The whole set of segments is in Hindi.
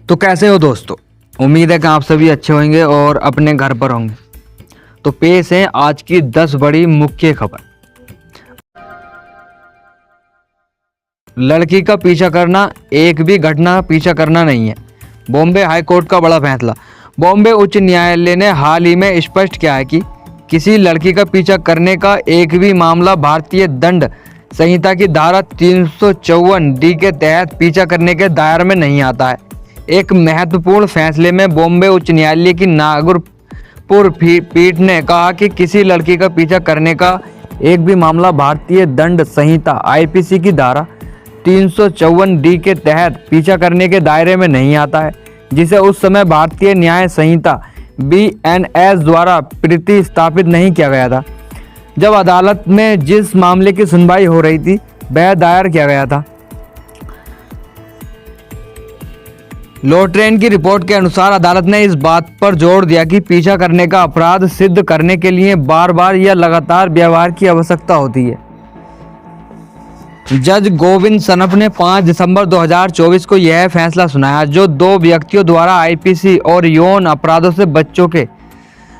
तो कैसे हो दोस्तों, उम्मीद है कि आप सभी अच्छे होंगे और अपने घर पर होंगे। तो पेश है आज की 10 बड़ी मुख्य खबर। लड़की का पीछा करना एक भी घटना का पीछा करना नहीं है, बॉम्बे हाई कोर्ट का बड़ा फैसला। बॉम्बे उच्च न्यायालय ने हाल ही में स्पष्ट किया है कि किसी लड़की का पीछा करने का एक भी मामला भारतीय दंड संहिता की धारा 354D के तहत पीछा करने के दायरे में नहीं आता है। एक महत्वपूर्ण फैसले में बॉम्बे उच्च न्यायालय की नागपुर पीठ ने कहा कि किसी लड़की का पीछा करने का एक भी मामला भारतीय दंड संहिता IPC की धारा 354D के तहत पीछा करने के दायरे में नहीं आता है, जिसे उस समय भारतीय न्याय संहिता BNS द्वारा प्रतिस्थापित नहीं किया गया था। जब अदालत में जिस मामले की सुनवाई हो रही थी वह दायर किया गया था। लोट्रेन की रिपोर्ट के अनुसार अदालत ने इस बात पर जोर दिया कि पीछा करने का अपराध सिद्ध करने के लिए बार बार या लगातार व्यवहार की आवश्यकता होती है। जज गोविंद सनफ ने 5 दिसंबर 2024 को यह फैसला सुनाया, जो 2 व्यक्तियों द्वारा IPC और यौन अपराधों से बच्चों के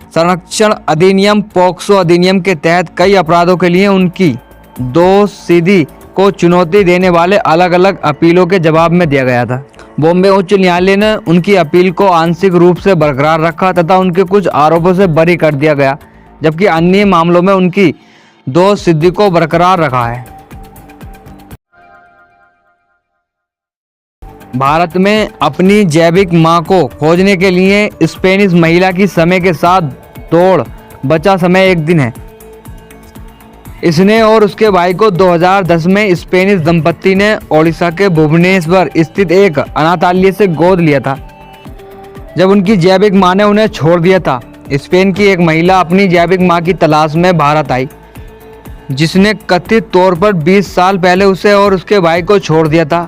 संरक्षण अधिनियम पोक्सो अधिनियम के तहत कई अपराधों के लिए उनकी दोषसिद्धि को चुनौती देने वाले अलग अलग अपीलों के जवाब में दिया गया था। बॉम्बे उच्च न्यायालय ने उनकी अपील को आंशिक रूप से बरकरार रखा तथा उनके कुछ आरोपों से बरी कर दिया गया, जबकि अन्य मामलों में उनकी दोषसिद्धि को बरकरार रखा है। भारत में अपनी जैविक मां को खोजने के लिए स्पेनिश महिला की समय के साथ दौड़, बचा समय एक दिन है। इसने और उसके भाई को 2010 में स्पेनिश दंपत्ति ने ओडिशा के भुवनेश्वर स्थित एक अनाथालय से गोद लिया था, जब उनकी जैविक मां ने उन्हें छोड़ दिया था। स्पेन की एक महिला अपनी जैविक मां की तलाश में भारत आई, जिसने कथित तौर पर 20 साल पहले उसे और उसके भाई को छोड़ दिया था।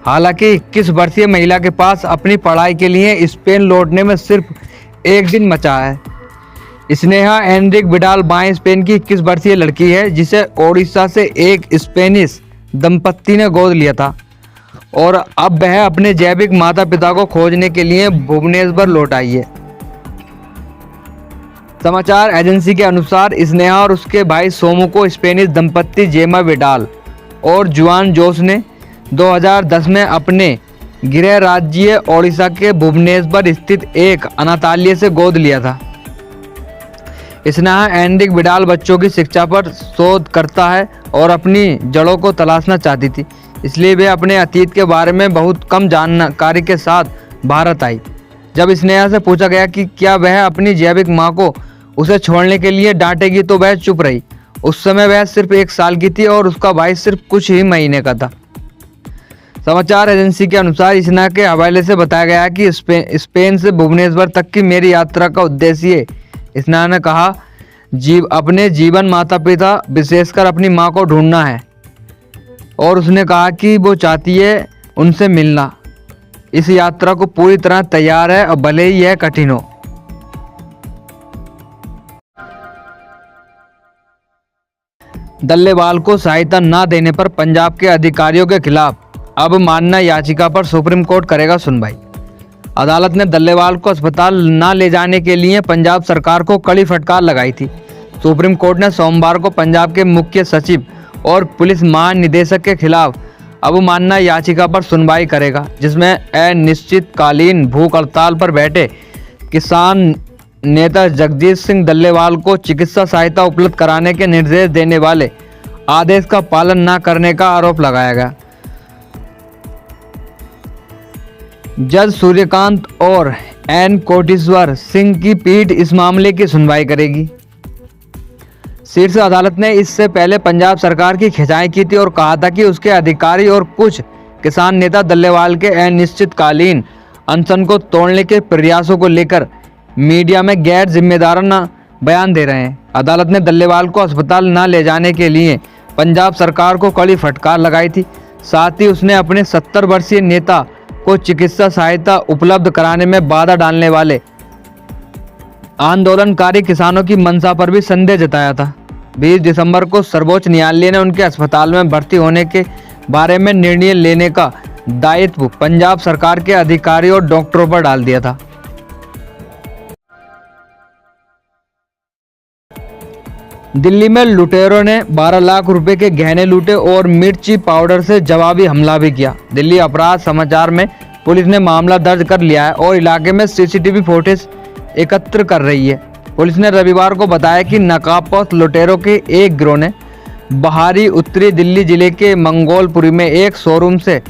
हालांकि 21 वर्षीय महिला के पास अपनी पढ़ाई के लिए स्पेन लौटने में सिर्फ एक दिन बचा है। स्नेहा एनरिक विडाल बाएं स्पेन की 21 वर्षीय लड़की है, जिसे ओडिशा से एक स्पेनिश दंपत्ति ने गोद लिया था और अब वह अपने जैविक माता पिता को खोजने के लिए भुवनेश्वर लौट आई है। समाचार एजेंसी के अनुसार स्नेहा और उसके भाई सोमू को स्पेनिश दंपत्ति जेमा विडाल और जुआन जोस ने 2010 में अपने गृह राज्य ओडिशा के भुवनेश्वर स्थित एक अनाथालय से गोद लिया था। स्नेहा एनरिक विडाल बच्चों की शिक्षा पर शोध करता है और अपनी जड़ों को तलाशना चाहती थी, इसलिए वे अपने अतीत के बारे में बहुत कम जानकारी के साथ भारत आई। जब स्नेहा से पूछा गया कि क्या वह अपनी जैविक मां को उसे छोड़ने के लिए डांटेगी तो वह चुप रही। उस समय वह सिर्फ 1 साल की थी और उसका भाई सिर्फ कुछ ही महीने का था। समाचार एजेंसी के अनुसार स्नेहा के हवाले से बताया गया कि स्पेन से भुवनेश्वर तक की मेरी यात्रा का उद्देश्य, स्नेहा ने कहा, अपने जीवन माता पिता विशेषकर अपनी मां को ढूंढना है और उसने कहा कि वो चाहती है उनसे मिलना। इस यात्रा को पूरी तरह तैयार है और भले ही यह कठिन हो। दल्लेवाल को सहायता न देने पर पंजाब के अधिकारियों के खिलाफ अवमानना याचिका पर सुप्रीम कोर्ट करेगा सुनवाई। अदालत ने दल्लेवाल को अस्पताल न ले जाने के लिए पंजाब सरकार को कड़ी फटकार लगाई थी। सुप्रीम कोर्ट ने सोमवार को पंजाब के मुख्य सचिव और पुलिस महानिदेशक के खिलाफ अवमानना याचिका पर सुनवाई करेगा, जिसमें अनिश्चितकालीन भूख हड़ताल पर बैठे किसान नेता जगजीत सिंह डल्लेवाल को चिकित्सा सहायता उपलब्ध कराने के निर्देश देने वाले आदेश का पालन न करने का आरोप लगाया गया। जज सूर्यकांत और एन कोटेश्वर सिंह की पीठ इस मामले की सुनवाई करेगी। शीर्ष अदालत ने इससे पहले पंजाब सरकार की खिंचाई की थी और कहा था कि उसके अधिकारी और कुछ किसान नेता डल्लेवाल के अनिश्चितकालीन अनशन को तोड़ने के प्रयासों को लेकर मीडिया में गैर जिम्मेदाराना बयान दे रहे हैं। अदालत ने डल्लेवाल को अस्पताल न ले जाने के लिए पंजाब सरकार को कड़ी फटकार लगाई थी। साथ ही उसने अपने 70 वर्षीय नेता को चिकित्सा सहायता उपलब्ध कराने में बाधा डालने वाले आंदोलनकारी किसानों की मंशा पर भी संदेह जताया था। 20 दिसंबर को सर्वोच्च न्यायालय ने उनके अस्पताल में भर्ती होने के बारे में निर्णय लेने का दायित्व पंजाब सरकार के अधिकारियों और डॉक्टरों पर डाल दिया था। दिल्ली में लुटेरों ने 12 लाख रुपए के गहने लूटे और मिर्ची पाउडर से जवाबी हमला भी किया। दिल्ली अपराध समाचार में पुलिस ने मामला दर्ज कर लिया है और इलाके में सीसीटीवी फुटेज एकत्र कर रही है। पुलिस ने रविवार को बताया कि नकाबपोश लुटेरों के एक गिरोह ने बाहरी उत्तरी दिल्ली जिले के मंगोलपुरी में एक शोरूम से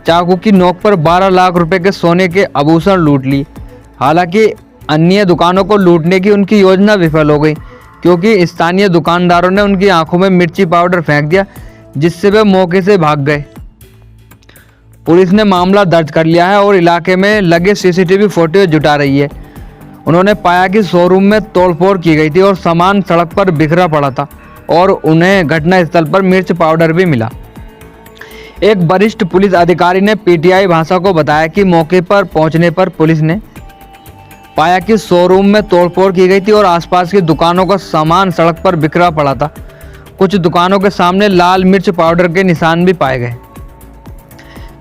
चाकू की नोक पर 12 लाख रुपए के सोने के आभूषण लूट ली। हालांकि अन्य दुकानों को लूटने की उनकी योजना विफल हो गई, क्योंकि स्थानीय दुकानदारों ने उनकी आंखों में मिर्ची पाउडर फेंक दिया, जिससे वे मौके से भाग गए। पुलिस ने मामला दर्ज कर लिया है और इलाके में लगे सीसीटीवी फुटेज जुटा रही है। उन्होंने पाया कि शोरूम में तोड़फोड़ की गई थी और सामान सड़क पर बिखरा पड़ा था और उन्हें घटनास्थल पर मिर्च पाउडर भी मिला। एक वरिष्ठ पुलिस अधिकारी ने पीटीआई भाषा को बताया कि मौके पर पहुंचने पर पुलिस ने पाया कि शोरूम में तोड़फोड़ की गई थी और आसपास की दुकानों का सामान सड़क पर बिखरा पड़ा था। कुछ दुकानों के सामने लाल मिर्च पाउडर के निशान भी पाए गए।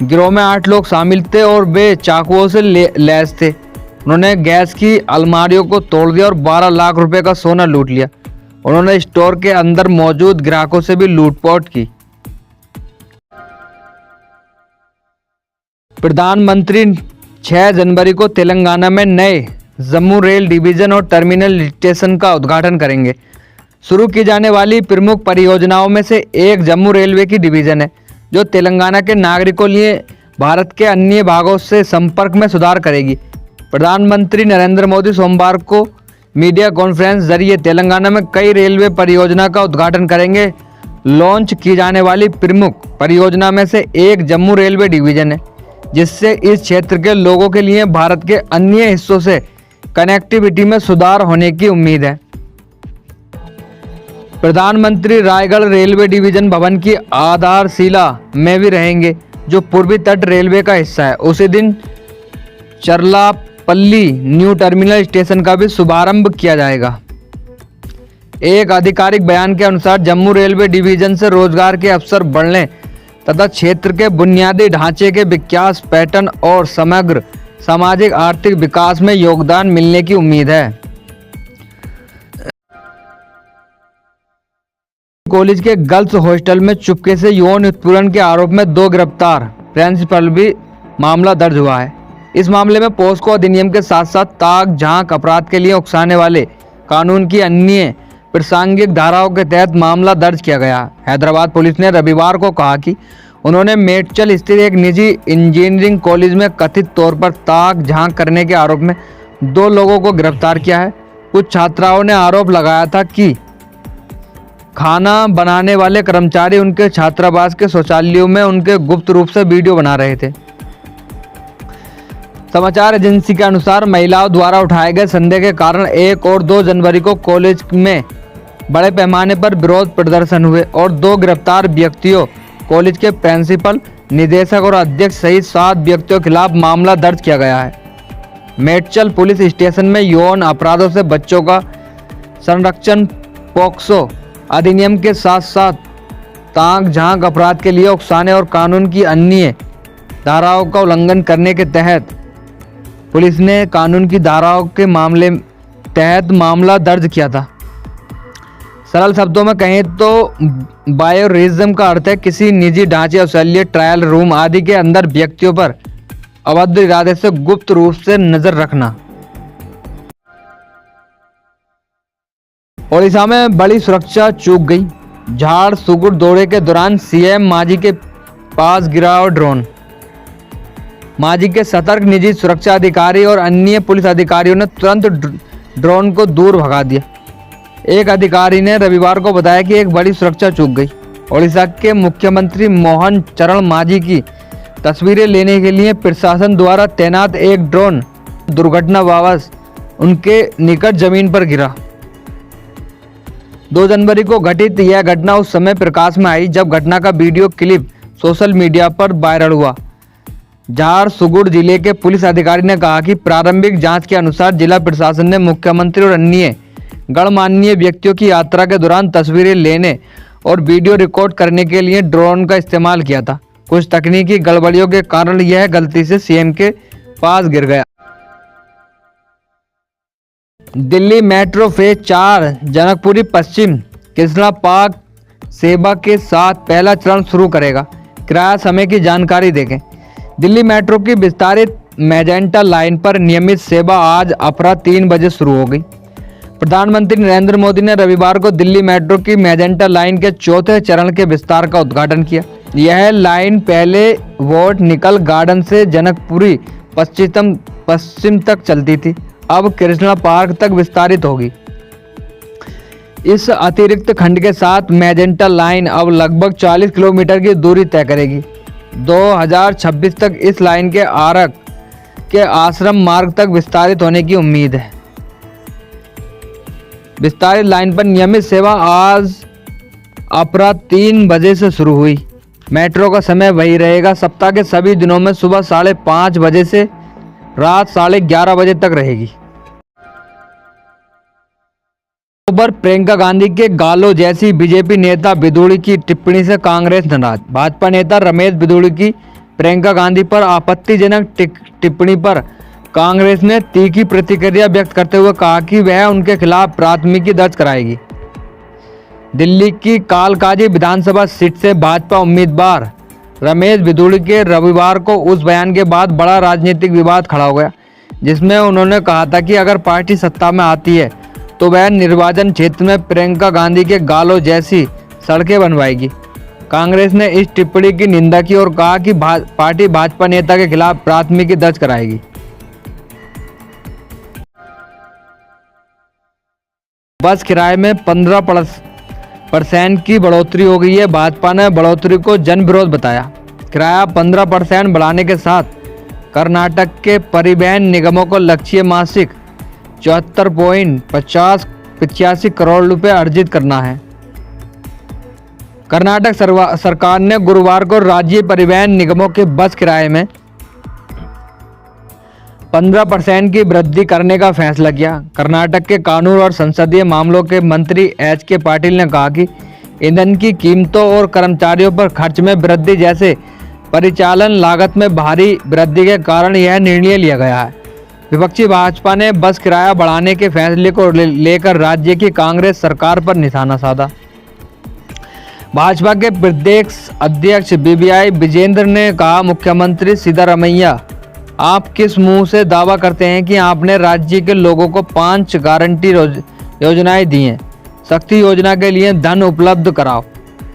गिरोह में 8 लोग शामिल थे और वे चाकुओं से लैस थे। उन्होंने गैस की अलमारियों को तोड़ दिया और 12 लाख रुपए का सोना लूट लिया। उन्होंने स्टोर के अंदर मौजूद ग्राहकों से भी लूटपाट की। प्रधानमंत्री 6 जनवरी को तेलंगाना में नए जम्मू रेल डिवीजन और टर्मिनल स्टेशन का उद्घाटन करेंगे। शुरू की जाने वाली प्रमुख परियोजनाओं में से एक जम्मू रेलवे की डिवीजन है, जो तेलंगाना के नागरिकों लिए भारत के अन्य भागों से संपर्क में सुधार करेगी। प्रधानमंत्री नरेंद्र मोदी सोमवार को मीडिया कॉन्फ्रेंस जरिए तेलंगाना में कई रेलवे परियोजना का उद्घाटन करेंगे। लॉन्च की जाने वाली प्रमुख परियोजना में से एक जम्मू रेलवे डिवीजन है, जिससे इस क्षेत्र के लोगों के लिए भारत के अन्य हिस्सों से कनेक्टिविटी में सुधार होने की उम्मीद है। प्रधानमंत्री रायगढ़ रेलवे डिवीजन भवन की आधारशिला में भी रहेंगे, जो पूर्वी तट रेलवे का हिस्सा है। उसी दिन चरलापल्ली न्यू टर्मिनल स्टेशन का भी शुभारंभ किया जाएगा। एक आधिकारिक बयान के अनुसार जम्मू रेलवे डिवीजन से रोजगार के अवसर बढ़ने तथा क्षेत्र के बुनियादी ढांचे के विकास, पैटर्न और समग्र सामाजिक आर्थिक विकास में योगदान मिलने की उम्मीद है। कॉलेज के गर्ल्स हॉस्टल में चुपके से यौन उत्पीड़न के आरोप में 2 गिरफ्तार प्रिंसिपल भी मामला दर्ज हुआ है। इस मामले में पोस्को अधिनियम के साथ साथ ताक झांक अपराध के लिए उकसाने वाले कानून की अन्य प्रासंगिक धाराओं के तहत मामला दर्ज किया गया। हैदराबाद पुलिस ने रविवार को कहा कि उन्होंने मेडचल स्थित एक निजी इंजीनियरिंग कॉलेज में कथित तौर पर ताक झांक करने के आरोप में 2 लोगों को गिरफ्तार किया है। कुछ छात्राओं ने आरोप लगाया था कि खाना बनाने वाले कर्मचारी उनके छात्रावास के शौचालयों में उनके गुप्त रूप से वीडियो बना रहे थे। समाचार एजेंसी के अनुसार महिलाओं द्वारा उठाए गए संदेह के कारण 1 और 2 जनवरी को कॉलेज में बड़े पैमाने पर विरोध प्रदर्शन हुए और 2 गिरफ्तार व्यक्तियों, कॉलेज के प्रिंसिपल, निदेशक और अध्यक्ष सहित 7 व्यक्तियों के खिलाफ मामला दर्ज किया गया है। मेडचल पुलिस स्टेशन में यौन अपराधों से बच्चों का संरक्षण पोक्सो अधिनियम के साथ साथ ताक झांक अपराध के लिए उकसाने और कानून की अन्य धाराओं का उल्लंघन करने के तहत पुलिस ने कानून की धाराओं के मामले तहत मामला दर्ज किया था। सरल शब्दों में कहें तो बायोरिज्म का अर्थ है किसी निजी ढांचे, औषधीय ट्रायल रूम आदि के अंदर व्यक्तियों पर अवैध इरादे से गुप्त रूप से नजर रखना। ओडिशा में बड़ी सुरक्षा चूक गई। झाड़ सुगुड़ दौरे के दौरान सीएम मांझी के पास गिरा और ड्रोन। मांझी के सतर्क निजी सुरक्षा अधिकारी और अन्य पुलिस अधिकारियों ने तुरंत ड्रोन को दूर भगा दिया। एक अधिकारी ने रविवार को बताया कि एक बड़ी सुरक्षा चूक गई। ओडिशा के मुख्यमंत्री मोहन चरण मांझी की तस्वीरें लेने के लिए प्रशासन द्वारा तैनात एक ड्रोन दुर्घटनावश उनके निकट जमीन पर गिरा। 2 जनवरी को घटित यह घटना उस समय प्रकाश में आई जब घटना का वीडियो क्लिप सोशल मीडिया पर वायरल हुआ। झारसुगुड़ जिले के पुलिस अधिकारी ने कहा कि प्रारंभिक जांच के अनुसार जिला प्रशासन ने मुख्यमंत्री और अन्य गणमान्य व्यक्तियों की यात्रा के दौरान तस्वीरें लेने और वीडियो रिकॉर्ड करने के लिए ड्रोन का इस्तेमाल किया था। कुछ तकनीकी गड़बड़ियों के कारण यह गलती से सीएम के पास गिर गया। दिल्ली मेट्रो फेज 4 जनकपुरी पश्चिम कृष्णा पार्क सेवा के साथ पहला चरण शुरू करेगा। किराया समय की जानकारी देखें। दिल्ली मेट्रो की विस्तारित मैजेंटा लाइन पर नियमित सेवा आज अपराह 3 बजे शुरू हो गई। प्रधानमंत्री नरेंद्र मोदी ने रविवार को दिल्ली मेट्रो की मैजेंटा लाइन के चौथे चरण के विस्तार का उद्घाटन किया। यह लाइन पहले वोट निकल गार्डन से जनकपुरी पश्चिम तक चलती थी, अब कृष्णा पार्क तक विस्तारित होगी। इस अतिरिक्त खंड के साथ मैजेंटा लाइन अब लगभग 40 किलोमीटर की दूरी तय करेगी। 2026 तक इस लाइन के आरक के आश्रम मार्ग तक विस्तारित होने की उम्मीद है। विस्तारित लाइन पर नियमित सेवा आज अपराह 3 बजे से शुरू हुई। मेट्रो का समय वही रहेगा, सप्ताह के सभी दिनों में सुबह 5:30 बजे से रात 11:30 बजे तक रहेगी। पर प्रियंका गांधी के गालों जैसी बीजेपी नेता बिदुड़ी की टिप्पणी से कांग्रेस नाराज। भाजपा नेता रमेश बिदुड़ी की प्रियंका गांधी पर आपत्तिजनक टिप्पणी पर कांग्रेस ने तीखी प्रतिक्रिया व्यक्त करते हुए कहा कि वह उनके खिलाफ प्राथमिकी दर्ज कराएगी। दिल्ली की कालकाजी विधानसभा सीट से भाजपा उम्मीदवार रमेश बिदुड़ी के रविवार को उस बयान के बाद बड़ा राजनीतिक विवाद खड़ा हो गया, जिसमें उन्होंने कहा था कि अगर पार्टी सत्ता में आती है तो वह निर्वाचन क्षेत्र में प्रियंका गांधी के गालों जैसी सड़कें बनवाएगी। कांग्रेस ने इस टिप्पणी की निंदा की और कहा कि पार्टी भाजपा नेता के खिलाफ प्राथमिकी दर्ज कराएगी। बस किराए में 15% की बढ़ोतरी हो गई है। भाजपा ने बढ़ोतरी को जन विरोध बताया। किराया 15% बढ़ाने के साथ कर्नाटक के परिवहन निगमों को लक्ष्य मासिक 74.85 करोड़ रुपए अर्जित करना है। कर्नाटक सरकार ने गुरुवार को राज्य परिवहन निगमों के बस किराए में 15% की वृद्धि करने का फैसला किया। कर्नाटक के कानून और संसदीय मामलों के मंत्री एच.के. पाटिल ने कहा कि ईंधन की कीमतों और कर्मचारियों पर खर्च में वृद्धि जैसे परिचालन लागत में भारी वृद्धि के कारण यह निर्णय लिया गया है। विपक्षी भाजपा ने बस किराया बढ़ाने के फैसले को लेकर राज्य की कांग्रेस सरकार पर निशाना साधा। भाजपा के प्रदेश अध्यक्ष बीबीआई विजेंद्र ने कहा, मुख्यमंत्री सिद्धारमैया, आप किस मुंह से दावा करते हैं कि आपने राज्य के लोगों को 5 गारंटी योजनाएं दी हैं। शक्ति योजना के लिए धन उपलब्ध कराओ।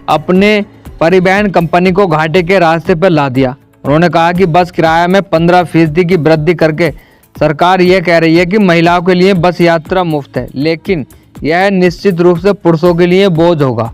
अपने परिवहन कंपनी को घाटे के रास्ते पर ला दिया। उन्होंने कहा कि बस किराया में 15% की वृद्धि करके सरकार यह कह रही है कि महिलाओं के लिए बस यात्रा मुफ्त है, लेकिन यह निश्चित रूप से पुरुषों के लिए बोझ होगा।